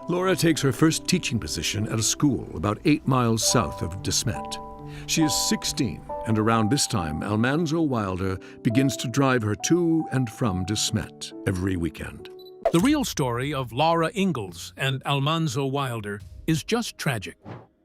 Laura takes her first teaching position at a school about 8 miles south of De Smet. She is 16, and around this time, Almanzo Wilder begins to drive her to and from De Smet every weekend. The real story of Laura Ingalls and Almanzo Wilder is just tragic,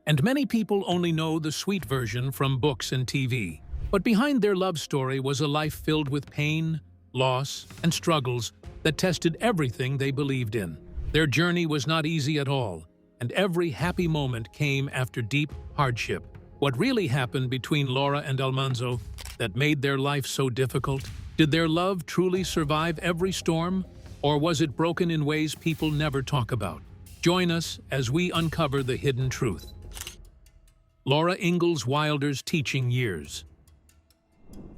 and many people only know the sweet version from books and TV. But behind their love story was a life filled with pain, loss, and struggles that tested everything they believed in. Their journey was not easy at all, and every happy moment came after deep hardship. What really happened between Laura and Almanzo that made their life so difficult? Did their love truly survive every storm, or was it broken in ways people never talk about? Join us as we uncover the hidden truth. Laura Ingalls Wilder's teaching years.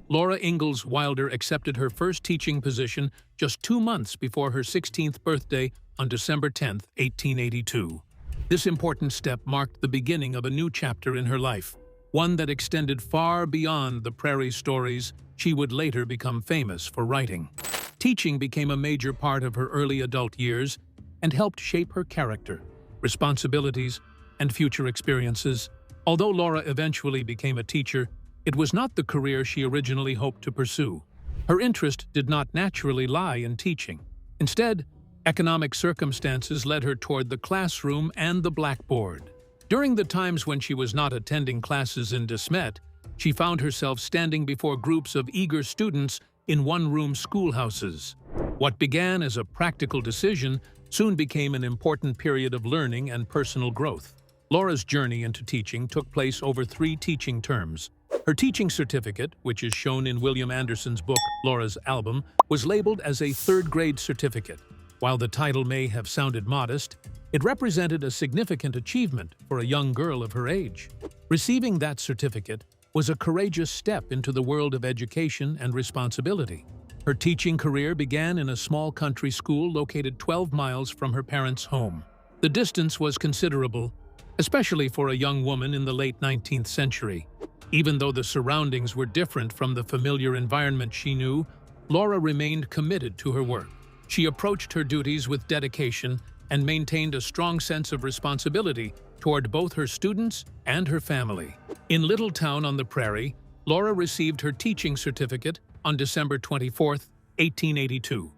Laura Ingalls Wilder accepted her first teaching position just 2 months before her 16th birthday on December 10, 1882. This important step marked the beginning of a new chapter in her life, one that extended far beyond the prairie stories she would later become famous for writing. Teaching became a major part of her early adult years and helped shape her character, responsibilities, and future experiences. Although Laura eventually became a teacher, it was not the career she originally hoped to pursue. Her interest did not naturally lie in teaching. Instead, economic circumstances led her toward the classroom and the blackboard. During the times when she was not attending classes in De Smet, she found herself standing before groups of eager students in one-room schoolhouses. What began as a practical decision soon became an important period of learning and personal growth. Laura's journey into teaching took place over 3 teaching terms. Her teaching certificate, which is shown in William Anderson's book Laura's Album, was labeled as a 3rd-grade certificate. While the title may have sounded modest, it represented a significant achievement for a young girl of her age. Receiving that certificate was a courageous step into the world of education and responsibility. Her teaching career began in a small country school located 12 miles from her parents' home. The distance was considerable, especially for a young woman in the late 19th century. Even though the surroundings were different from the familiar environment she knew, Laura remained committed to her work. She approached her duties with dedication and maintained a strong sense of responsibility toward both her students and her family. In Little Town on the Prairie, Laura received her teaching certificate on December 24, 1882.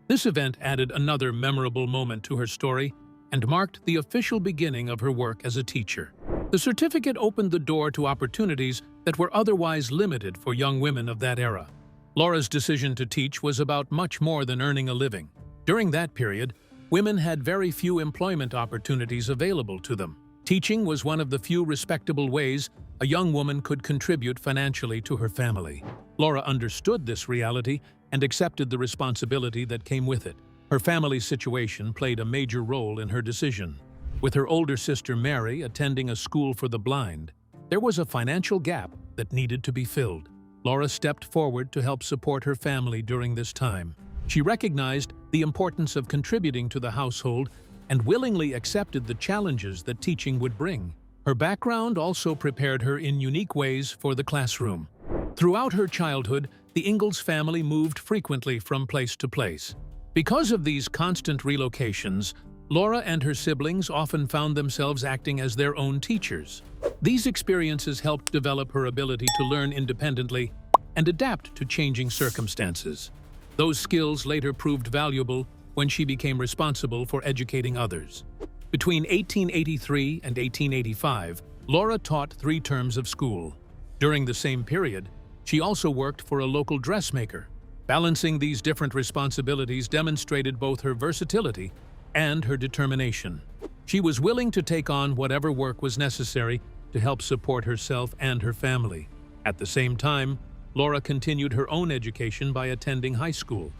This event added another memorable moment to her story and marked the official beginning of her work as a teacher. The certificate opened the door to opportunities that were otherwise limited for young women of that era. Laura's decision to teach was about much more than earning a living. During that period, women had very few employment opportunities available to them. Teaching was one of the few respectable ways a young woman could contribute financially to her family. Laura understood this reality and accepted the responsibility that came with it. Her family's situation played a major role in her decision. With her older sister Mary attending a school for the blind, there was a financial gap that needed to be filled. Laura stepped forward to help support her family during this time. She recognized the importance of contributing to the household and willingly accepted the challenges that teaching would bring. Her background also prepared her in unique ways for the classroom. Throughout her childhood, the Ingalls family moved frequently from place to place. Because of these constant relocations, Laura and her siblings often found themselves acting as their own teachers. These experiences helped develop her ability to learn independently and adapt to changing circumstances. Those skills later proved valuable when she became responsible for educating others. Between 1883 and 1885, Laura taught 3 terms of school. During the same period, she also worked for a local dressmaker. Balancing these different responsibilities demonstrated both her versatility and her determination. She was willing to take on whatever work was necessary to help support herself and her family. At the same time, Laura continued her own education by attending high school.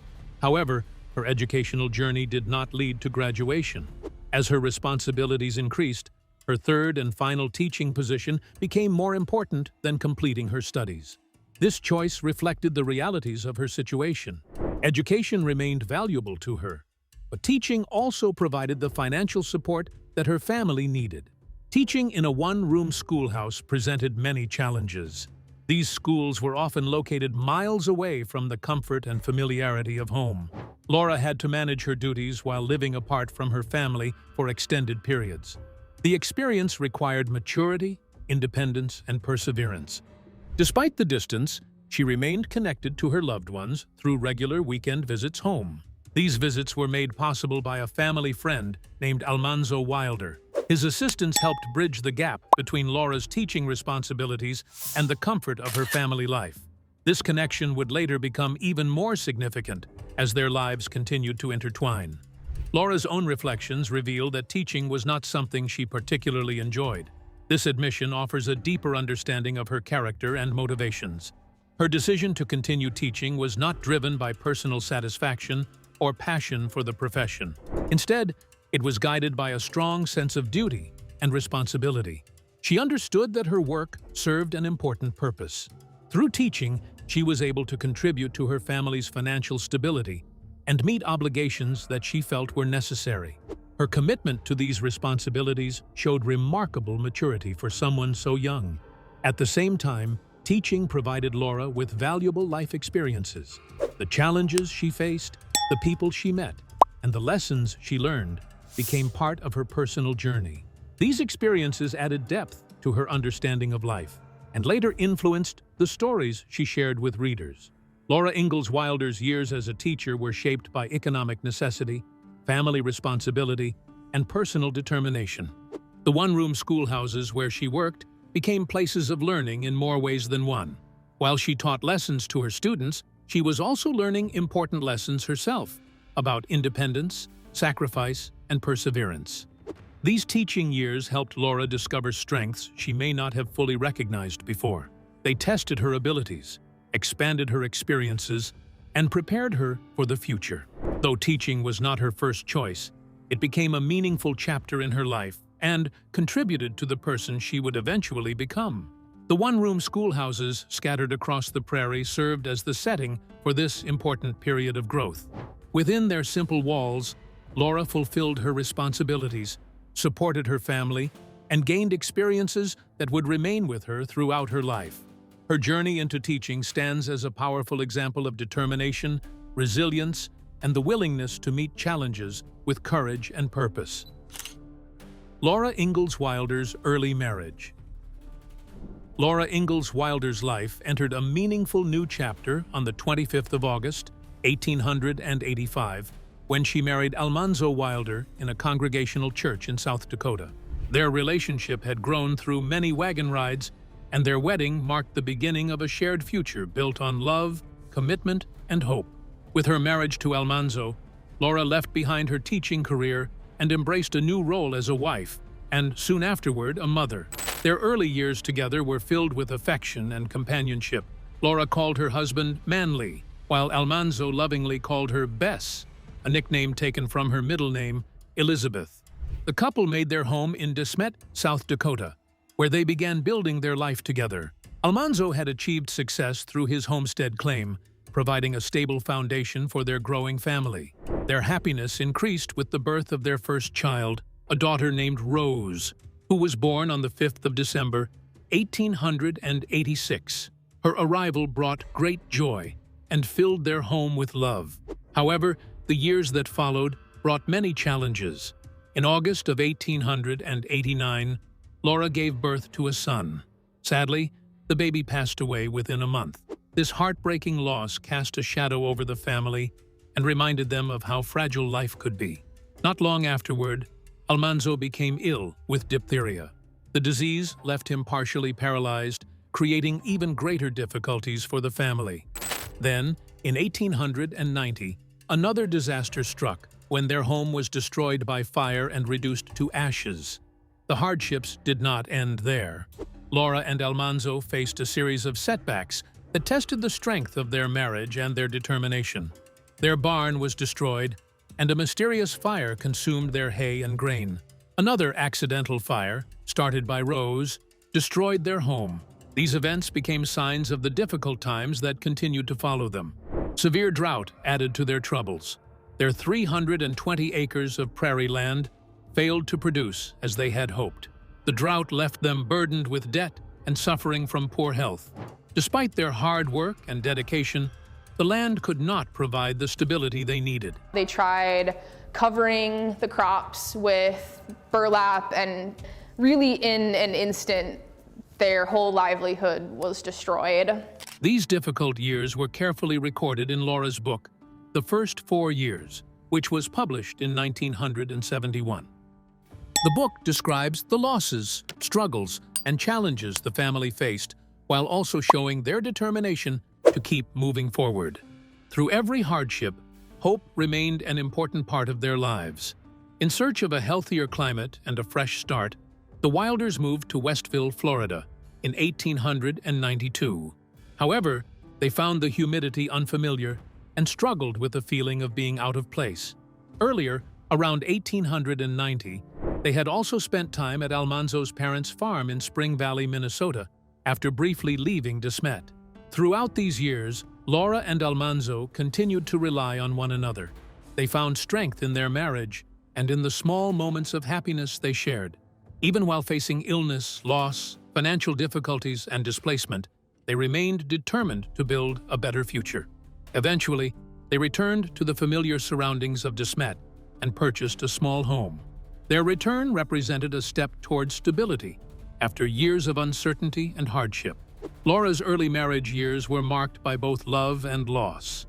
However, her educational journey did not lead to graduation. As her responsibilities increased, her 3rd and final teaching position became more important than completing her studies. This choice reflected the realities of her situation. Education remained valuable to her, but teaching also provided the financial support that her family needed. Teaching in a one-room schoolhouse presented many challenges. These schools were often located miles away from the comfort and familiarity of home. Laura had to manage her duties while living apart from her family for extended periods. The experience required maturity, independence, and perseverance. Despite the distance, she remained connected to her loved ones through regular weekend visits home. These visits were made possible by a family friend named Almanzo Wilder. His assistance helped bridge the gap between Laura's teaching responsibilities and the comfort of her family life. This connection would later become even more significant as their lives continued to intertwine. Laura's own reflections reveal that teaching was not something she particularly enjoyed. This admission offers a deeper understanding of her character and motivations. Her decision to continue teaching was not driven by personal satisfaction or passion for the profession. Instead, it was guided by a strong sense of duty and responsibility. She understood that her work served an important purpose. Through teaching, she was able to contribute to her family's financial stability and meet obligations that she felt were necessary. Her commitment to these responsibilities showed remarkable maturity for someone so young. At the same time, teaching provided Laura with valuable life experiences. The challenges she faced, the people she met, and the lessons she learned became part of her personal journey. These experiences added depth to her understanding of life and later influenced the stories she shared with readers. Laura Ingalls Wilder's years as a teacher were shaped by economic necessity, family responsibility, and personal determination. The one-room schoolhouses where she worked became places of learning in more ways than one. While she taught lessons to her students, she was also learning important lessons herself about independence, sacrifice, and perseverance. These teaching years helped Laura discover strengths she may not have fully recognized before. They tested her abilities, expanded her experiences, and prepared her for the future. Though teaching was not her first choice, it became a meaningful chapter in her life and contributed to the person she would eventually become. The one-room schoolhouses scattered across the prairie served as the setting for this important period of growth. Within their simple walls, Laura fulfilled her responsibilities, supported her family, and gained experiences that would remain with her throughout her life. Her journey into teaching stands as a powerful example of determination, resilience, and the willingness to meet challenges with courage and purpose. Laura Ingalls Wilder's early marriage. Laura Ingalls Wilder's life entered a meaningful new chapter on the 25th of August, 1885, when she married Almanzo Wilder in a congregational church in South Dakota. Their relationship had grown through many wagon rides, and their wedding marked the beginning of a shared future built on love, commitment, and hope. With her marriage to Almanzo, Laura left behind her teaching career and embraced a new role as a wife, and soon afterward, a mother. Their early years together were filled with affection and companionship. Laura called her husband Manly, while Almanzo lovingly called her Bess, a nickname taken from her middle name, Elizabeth. The couple made their home in De Smet, South Dakota, where they began building their life together. Almanzo had achieved success through his homestead claim, providing a stable foundation for their growing family. Their happiness increased with the birth of their first child, a daughter named Rose, who was born on the 5th of December, 1886. Her arrival brought great joy and filled their home with love. However, the years that followed brought many challenges. In August of 1889, Laura gave birth to a son. Sadly, the baby passed away within a month. This heartbreaking loss cast a shadow over the family and reminded them of how fragile life could be. Not long afterward, Almanzo became ill with diphtheria. The disease left him partially paralyzed, creating even greater difficulties for the family. Then, in 1890, another disaster struck when their home was destroyed by fire and reduced to ashes. The hardships did not end there. Laura and Almanzo faced a series of setbacks that tested the strength of their marriage and their determination. Their barn was destroyed, and a mysterious fire consumed their hay and grain. Another accidental fire, started by Rose, destroyed their home. These events became signs of the difficult times that continued to follow them. Severe drought added to their troubles. Their 320 acres of prairie land failed to produce as they had hoped. The drought left them burdened with debt and suffering from poor health. Despite their hard work and dedication, the land could not provide the stability they needed. They tried covering the crops with burlap, and really in an instant, their whole livelihood was destroyed. These difficult years were carefully recorded in Laura's book, The First 4 Years, which was published in 1971. The book describes the losses, struggles, and challenges the family faced, while also showing their determination to keep moving forward. Through every hardship, hope remained an important part of their lives. In search of a healthier climate and a fresh start, the Wilders moved to Westville, Florida, in 1892. However, they found the humidity unfamiliar and struggled with the feeling of being out of place. Earlier, around 1890, they had also spent time at Almanzo's parents' farm in Spring Valley, Minnesota, after briefly leaving De Smet. Throughout these years, Laura and Almanzo continued to rely on one another. They found strength in their marriage and in the small moments of happiness they shared. Even while facing illness, loss, financial difficulties, and displacement, they remained determined to build a better future. Eventually, they returned to the familiar surroundings of De Smet and purchased a small home. Their return represented a step towards stability after years of uncertainty and hardship. Laura's early marriage years were marked by both love and loss.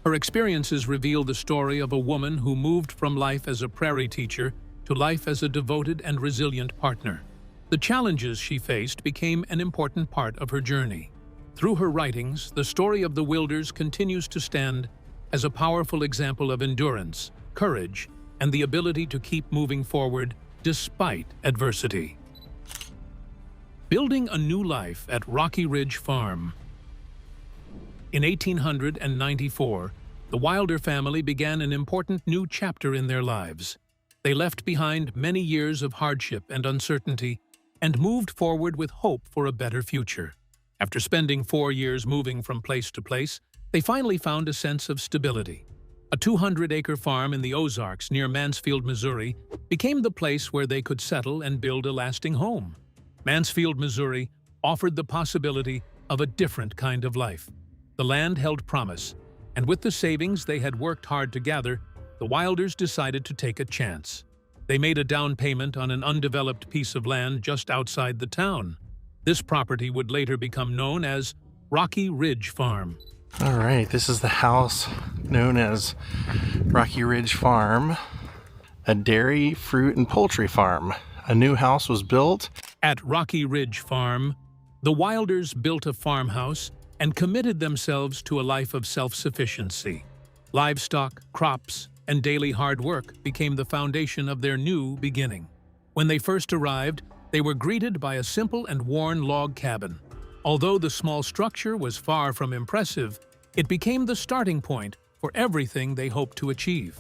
Her experiences reveal the story of a woman who moved from life as a prairie teacher to life as a devoted and resilient partner. The challenges she faced became an important part of her journey. Through her writings, the story of the Wilders continues to stand as a powerful example of endurance, courage, and the ability to keep moving forward despite adversity. Building a new life at Rocky Ridge Farm. In 1894, the Wilder family began an important new chapter in their lives. They left behind many years of hardship and uncertainty and moved forward with hope for a better future. After spending 4 years moving from place to place, they finally found a sense of stability. A 200-acre farm in the Ozarks near Mansfield, Missouri, became the place where they could settle and build a lasting home. Mansfield, Missouri, offered the possibility of a different kind of life. The land held promise, and with the savings they had worked hard to gather, the Wilders decided to take a chance. They made a down payment on an undeveloped piece of land just outside the town. This property would later become known as Rocky Ridge Farm. All right, this is the house known as Rocky Ridge Farm, a dairy, fruit, and poultry farm. A new house was built. At Rocky Ridge Farm, the Wilders built a farmhouse and committed themselves to a life of self-sufficiency. Livestock, crops, and daily hard work became the foundation of their new beginning. When they first arrived, they were greeted by a simple and worn log cabin. Although the small structure was far from impressive, it became the starting point for everything they hoped to achieve.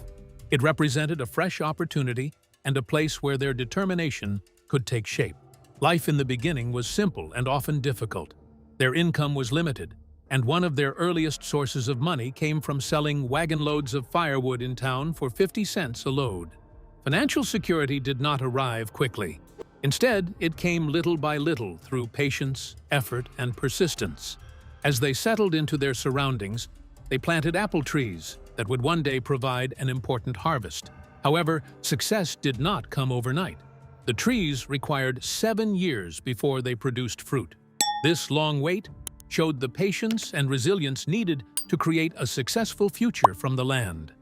It represented a fresh opportunity and a place where their determination could take shape. Life in the beginning was simple and often difficult. Their income was limited, and one of their earliest sources of money came from selling wagon loads of firewood in town for 50 cents a load. Financial security did not arrive quickly. Instead, it came little by little through patience, effort, and persistence. As they settled into their surroundings, they planted apple trees that would one day provide an important harvest. However, success did not come overnight. The trees required 7 years before they produced fruit. This long wait showed the patience and resilience needed to create a successful future from the land.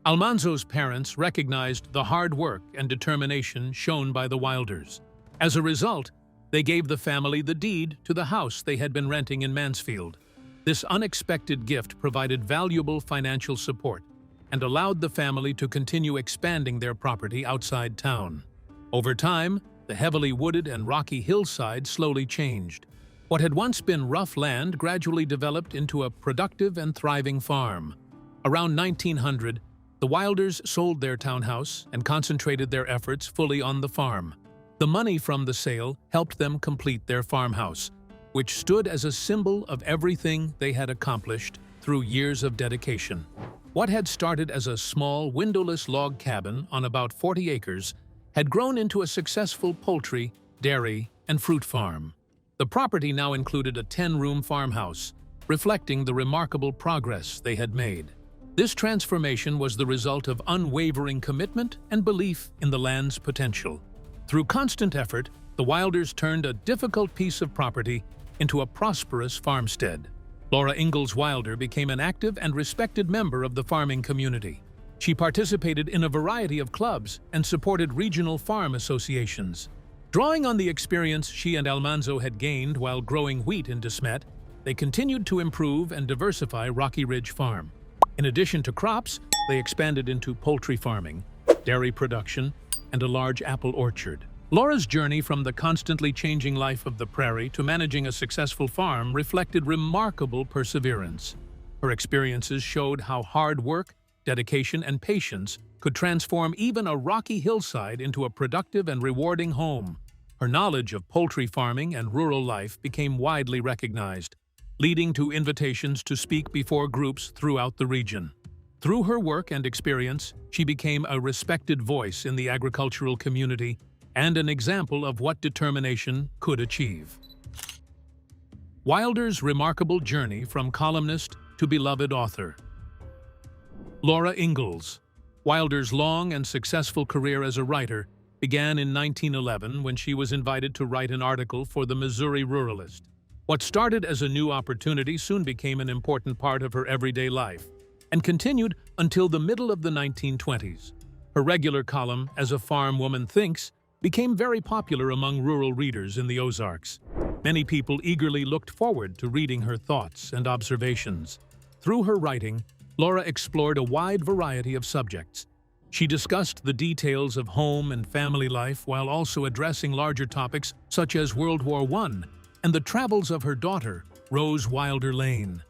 Almanzo's parents recognized the hard work and determination shown by the Wilders. As a result, they gave the family the deed to the house they had been renting in Mansfield. This unexpected gift provided valuable financial support and allowed the family to continue expanding their property outside town. Over time, the heavily wooded and rocky hillside slowly changed. What had once been rough land gradually developed into a productive and thriving farm. Around 1900, the Wilders sold their townhouse and concentrated their efforts fully on the farm. The money from the sale helped them complete their farmhouse, which stood as a symbol of everything they had accomplished through years of dedication. What had started as a small, windowless log cabin on about 40 acres had grown into a successful poultry, dairy, and fruit farm. The property now included a 10-room farmhouse, reflecting the remarkable progress they had made. This transformation was the result of unwavering commitment and belief in the land's potential. Through constant effort, the Wilders turned a difficult piece of property into a prosperous farmstead. Laura Ingalls Wilder became an active and respected member of the farming community. She participated in a variety of clubs and supported regional farm associations. Drawing on the experience she and Almanzo had gained while growing wheat in De Smet, they continued to improve and diversify Rocky Ridge Farm. In addition to crops, they expanded into poultry farming, dairy production, and a large apple orchard. Laura's journey from the constantly changing life of the prairie to managing a successful farm reflected remarkable perseverance. Her experiences showed how hard work, dedication, and patience could transform even a rocky hillside into a productive and rewarding home. Her knowledge of poultry farming and rural life became widely recognized, leading to invitations to speak before groups throughout the region. Through her work and experience, she became a respected voice in the agricultural community and an example of what determination could achieve. Wilder's remarkable journey from columnist to beloved author. Laura Ingalls. Wilder's long and successful career as a writer began in 1911 when she was invited to write an article for the Missouri Ruralist. What started as a new opportunity soon became an important part of her everyday life and continued until the middle of the 1920s. Her regular column, As a Farm Woman Thinks, became very popular among rural readers in the Ozarks. Many people eagerly looked forward to reading her thoughts and observations. Through her writing, Laura explored a wide variety of subjects. She discussed the details of home and family life while also addressing larger topics such as World War I and the travels of her daughter, Rose Wilder Lane.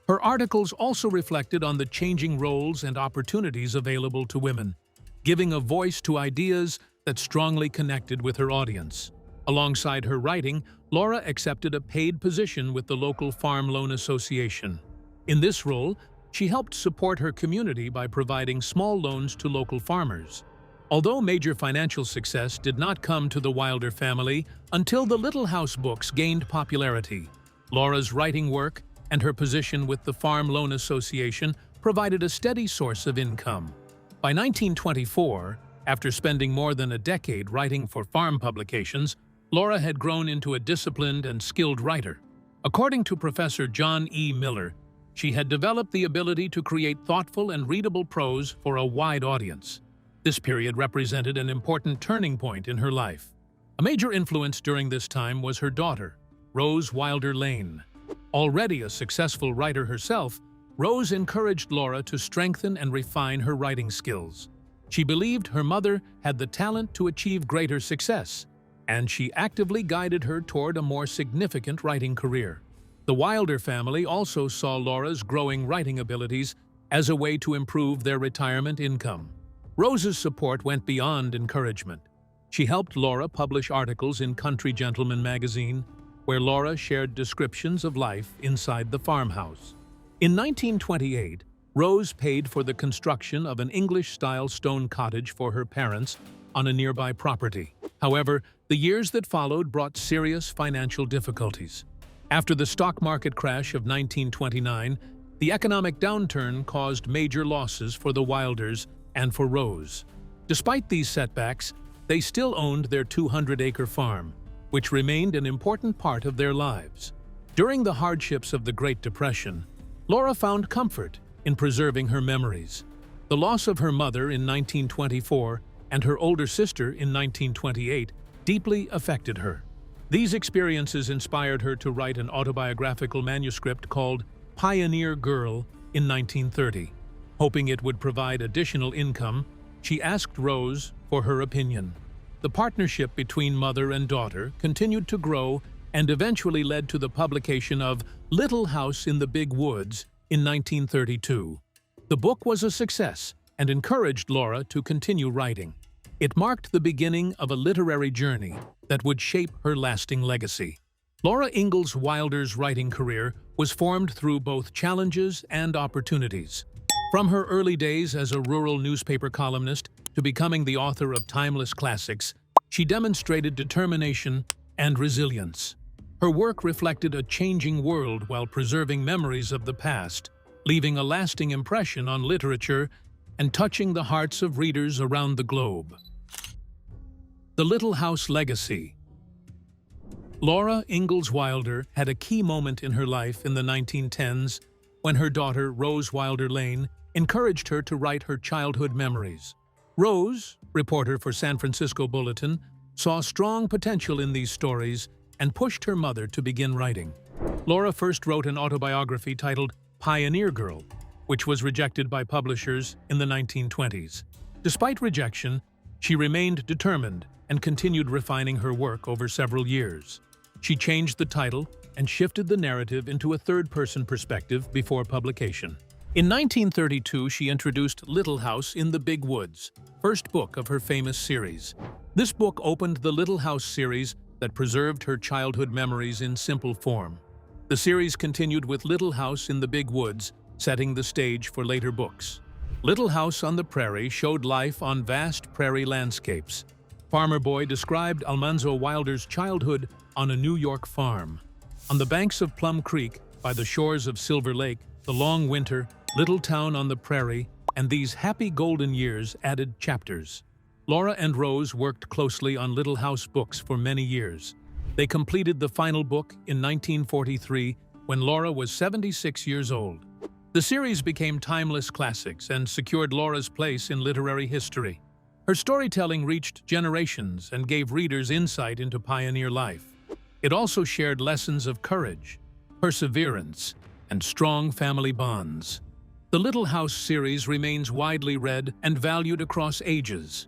Her articles also reflected on the changing roles and opportunities available to women, giving a voice to ideas that strongly connected with her audience. Alongside her writing, Laura accepted a paid position with the local Farm Loan Association. In this role, she helped support her community by providing small loans to local farmers. Although major financial success did not come to the Wilder family until the Little House books gained popularity, Laura's writing work and her position with the Farm Loan Association provided a steady source of income. By 1924, after spending more than a decade writing for farm publications, Laura had grown into a disciplined and skilled writer. According to Professor John E. Miller, she had developed the ability to create thoughtful and readable prose for a wide audience. This period represented an important turning point in her life. A major influence during this time was her daughter, Rose Wilder Lane. Already a successful writer herself, Rose encouraged Laura to strengthen and refine her writing skills. She believed her mother had the talent to achieve greater success, and she actively guided her toward a more significant writing career. The Wilder family also saw Laura's growing writing abilities as a way to improve their retirement income. Rose's support went beyond encouragement. She helped Laura publish articles in Country Gentleman magazine, where Laura shared descriptions of life inside the farmhouse. In 1928, Rose paid for the construction of an English-style stone cottage for her parents on a nearby property. However, the years that followed brought serious financial difficulties. After the stock market crash of 1929, the economic downturn caused major losses for the Wilders and for Rose. Despite these setbacks, they still owned their 200-acre farm, which remained an important part of their lives. During the hardships of the Great Depression, Laura found comfort in preserving her memories. The loss of her mother in 1924 and her older sister in 1928 deeply affected her. These experiences inspired her to write an autobiographical manuscript called Pioneer Girl in 1930. Hoping it would provide additional income, she asked Rose for her opinion. The partnership between mother and daughter continued to grow and eventually led to the publication of Little House in the Big Woods in 1932. The book was a success and encouraged Laura to continue writing. It marked the beginning of a literary journey that would shape her lasting legacy. Laura Ingalls Wilder's writing career was formed through both challenges and opportunities. From her early days as a rural newspaper columnist to becoming the author of timeless classics, she demonstrated determination and resilience. Her work reflected a changing world while preserving memories of the past, leaving a lasting impression on literature and touching the hearts of readers around the globe. The Little House Legacy. Laura Ingalls Wilder had a key moment in her life in the 1910s when her daughter, Rose Wilder Lane, encouraged her to write her childhood memories. Rose, reporter for San Francisco Bulletin, saw strong potential in these stories and pushed her mother to begin writing. Laura first wrote an autobiography titled Pioneer Girl, which was rejected by publishers in the 1920s. Despite rejection, she remained determined and continued refining her work over several years. She changed the title and shifted the narrative into a third-person perspective before publication. In 1932, she introduced Little House in the Big Woods, first book of her famous series. This book opened the Little House series that preserved her childhood memories in simple form. The series continued with Little House in the Big Woods, setting the stage for later books. Little House on the Prairie showed life on vast prairie landscapes. Farmer Boy described Almanzo Wilder's childhood on a New York farm. On the banks of Plum Creek, by the shores of Silver Lake, the long winter, Little Town on the Prairie, and these happy golden years added chapters. Laura and Rose worked closely on Little House books for many years. They completed the final book in 1943 when Laura was 76 years old. The series became timeless classics and secured Laura's place in literary history. Her storytelling reached generations and gave readers insight into pioneer life. It also shared lessons of courage, perseverance, and strong family bonds. The Little House series remains widely read and valued across ages.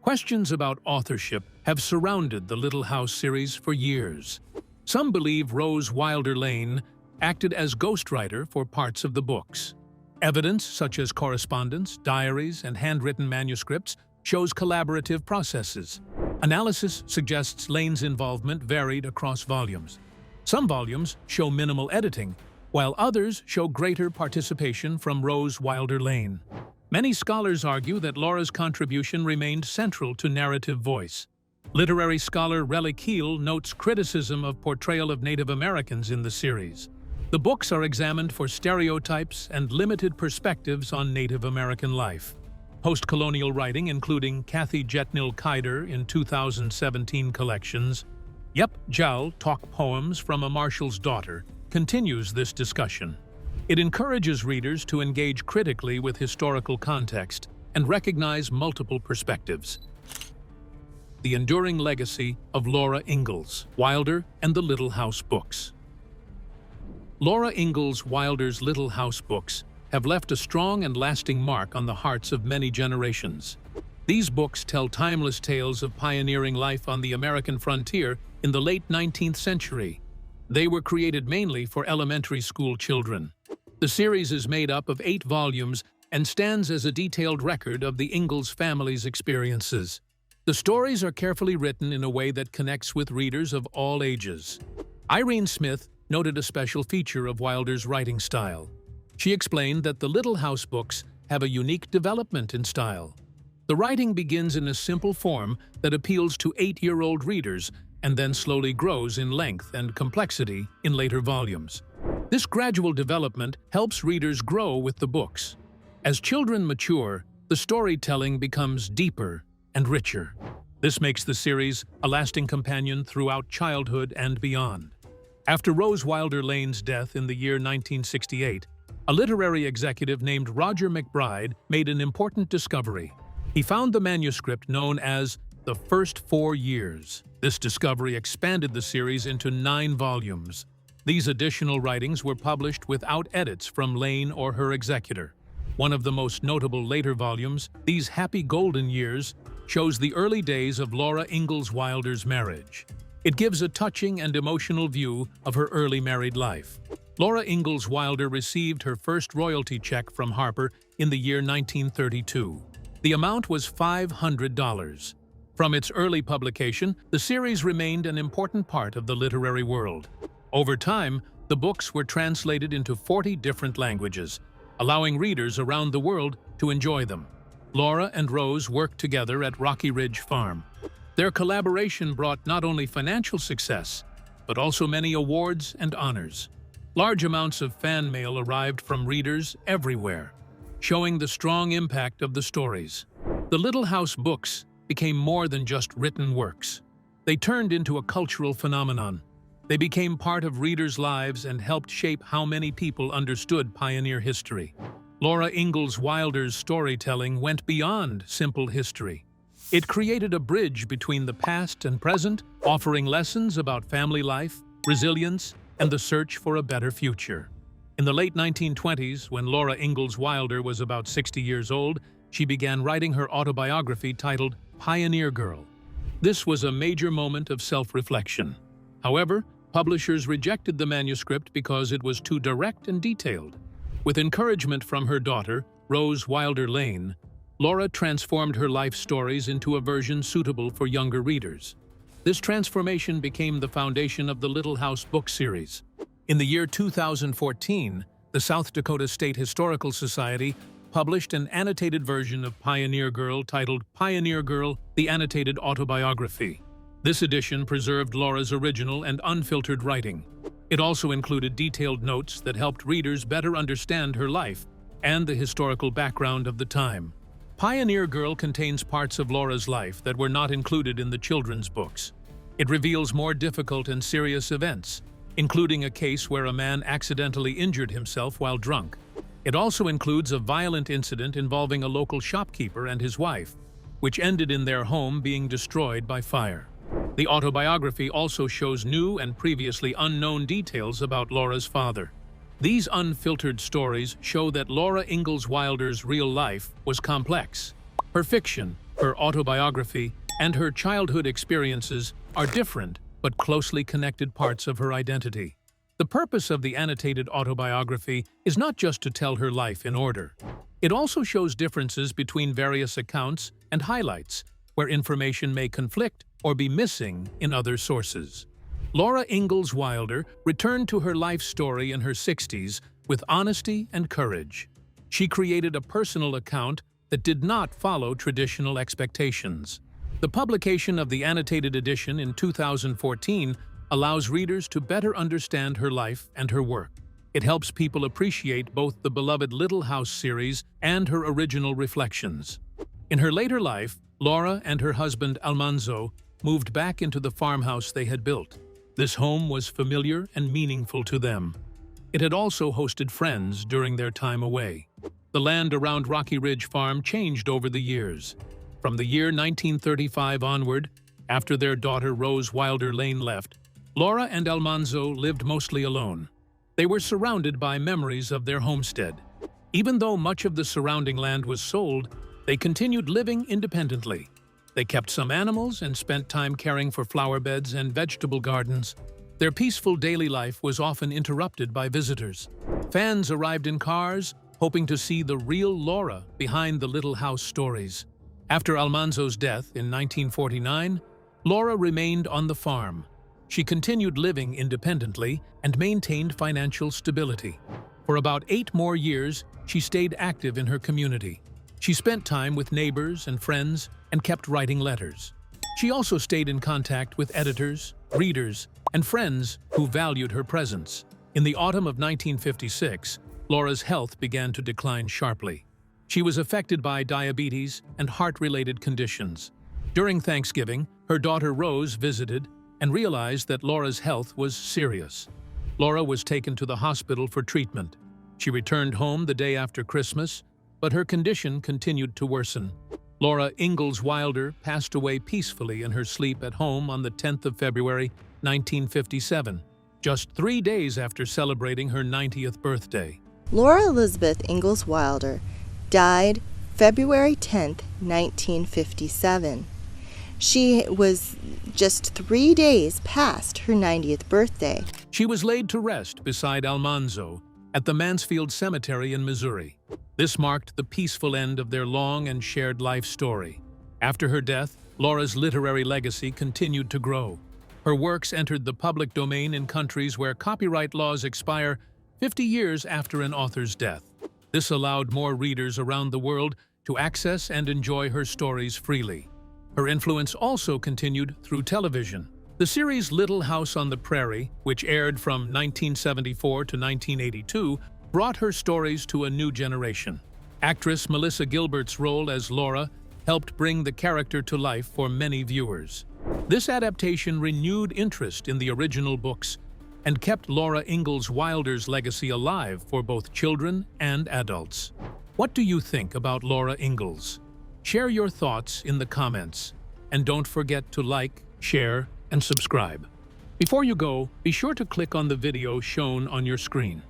Questions about authorship have surrounded the Little House series for years. Some believe Rose Wilder Lane acted as ghostwriter for parts of the books. Evidence, such as correspondence, diaries, and handwritten manuscripts, shows collaborative processes. Analysis suggests Lane's involvement varied across volumes. Some volumes show minimal editing, while others show greater participation from Rose Wilder Lane. Many scholars argue that Laura's contribution remained central to narrative voice. Literary scholar Relly Keel notes criticism of portrayal of Native Americans in the series. The books are examined for stereotypes and limited perspectives on Native American life. Post-colonial writing, including Kathy Jetnil Kaider in 2017 collections, Yep Jal Talk Poems from a Marshal's Daughter, continues this discussion. It encourages readers to engage critically with historical context and recognize multiple perspectives. The enduring legacy of Laura Ingalls Wilder and the Little House books. Laura Ingalls Wilder's Little House books have left a strong and lasting mark on the hearts of many generations. These books tell timeless tales of pioneering life on the American frontier in the late 19th century. They were created mainly for elementary school children. The series is made up of 8 volumes and stands as a detailed record of the Ingalls family's experiences. The stories are carefully written in a way that connects with readers of all ages. Irene Smith noted a special feature of Wilder's writing style. She explained that the Little House books have a unique development in style. The writing begins in a simple form that appeals to 8-year-old readers and then slowly grows in length and complexity in later volumes. This gradual development helps readers grow with the books. As children mature, the storytelling becomes deeper and richer. This makes the series a lasting companion throughout childhood and beyond. After Rose Wilder Lane's death in the year 1968, a literary executive named Roger McBride made an important discovery. He found the manuscript known as The First 4 Years. This discovery expanded the series into 9 volumes. These additional writings were published without edits from Lane or her executor. One of the most notable later volumes, These Happy Golden Years, shows the early days of Laura Ingalls Wilder's marriage. It gives a touching and emotional view of her early married life. Laura Ingalls Wilder received her first royalty check from Harper in the year 1932. The amount was $500. From its early publication, the series remained an important part of the literary world. Over time, the books were translated into 40 different languages, allowing readers around the world to enjoy them. Laura and Rose worked together at Rocky Ridge Farm. Their collaboration brought not only financial success, but also many awards and honors. Large amounts of fan mail arrived from readers everywhere, showing the strong impact of the stories. The Little House books became more than just written works. They turned into a cultural phenomenon. They became part of readers' lives and helped shape how many people understood pioneer history. Laura Ingalls Wilder's storytelling went beyond simple history. It created a bridge between the past and present, offering lessons about family life, resilience, and the search for a better future. In the late 1920s, when Laura Ingalls Wilder was about 60 years old, she began writing her autobiography titled Pioneer Girl. This was a major moment of self-reflection. However, publishers rejected the manuscript because it was too direct and detailed. With encouragement from her daughter, Rose Wilder Lane, Laura transformed her life stories into a version suitable for younger readers. This transformation became the foundation of the Little House book series. In the year 2014, the South Dakota State Historical Society published an annotated version of Pioneer Girl titled Pioneer Girl: The Annotated Autobiography. This edition preserved Laura's original and unfiltered writing. It also included detailed notes that helped readers better understand her life and the historical background of the time. Pioneer Girl contains parts of Laura's life that were not included in the children's books. It reveals more difficult and serious events, including a case where a man accidentally injured himself while drunk. It also includes a violent incident involving a local shopkeeper and his wife, which ended in their home being destroyed by fire. The autobiography also shows new and previously unknown details about Laura's father. These unfiltered stories show that Laura Ingalls Wilder's real life was complex. Her fiction, her autobiography, and her childhood experiences are different but closely connected parts of her identity. The purpose of the annotated autobiography is not just to tell her life in order. It also shows differences between various accounts and highlights where information may conflict or be missing in other sources. Laura Ingalls Wilder returned to her life story in her 60s with honesty and courage. She created a personal account that did not follow traditional expectations. The publication of the annotated edition in 2014 allows readers to better understand her life and her work. It helps people appreciate both the beloved Little House series and her original reflections. In her later life, Laura and her husband Almanzo moved back into the farmhouse they had built. This home was familiar and meaningful to them. It had also hosted friends during their time away. The land around Rocky Ridge Farm changed over the years. From the year 1935 onward, after their daughter Rose Wilder Lane left, Laura and Almanzo lived mostly alone. They were surrounded by memories of their homestead. Even though much of the surrounding land was sold, they continued living independently. They kept some animals and spent time caring for flower beds and vegetable gardens. Their peaceful daily life was often interrupted by visitors. Fans arrived in cars, hoping to see the real Laura behind the Little House stories. After Almanzo's death in 1949, Laura remained on the farm. She continued living independently and maintained financial stability. For about 8 more years, she stayed active in her community. She spent time with neighbors and friends and kept writing letters. She also stayed in contact with editors, readers, and friends who valued her presence. In the autumn of 1956, Laura's health began to decline sharply. She was affected by diabetes and heart-related conditions. During Thanksgiving, her daughter Rose visited and realized that Laura's health was serious. Laura was taken to the hospital for treatment. She returned home the day after Christmas, but her condition continued to worsen. Laura Ingalls Wilder passed away peacefully in her sleep at home on the 10th of February, 1957, just 3 days after celebrating her 90th birthday. Laura Elizabeth Ingalls Wilder died February 10th, 1957. She was just 3 days past her 90th birthday. She was laid to rest beside Almanzo at the Mansfield Cemetery in Missouri. This marked the peaceful end of their long and shared life story. After her death, Laura's literary legacy continued to grow. Her works entered the public domain in countries where copyright laws expire 50 years after an author's death. This allowed more readers around the world to access and enjoy her stories freely. Her influence also continued through television. The series Little House on the Prairie, which aired from 1974 to 1982, brought her stories to a new generation. Actress Melissa Gilbert's role as Laura helped bring the character to life for many viewers. This adaptation renewed interest in the original books and kept Laura Ingalls Wilder's legacy alive for both children and adults. What do you think about Laura Ingalls? Share your thoughts in the comments, and don't forget to like, share, and subscribe. Before you go, be sure to click on the video shown on your screen.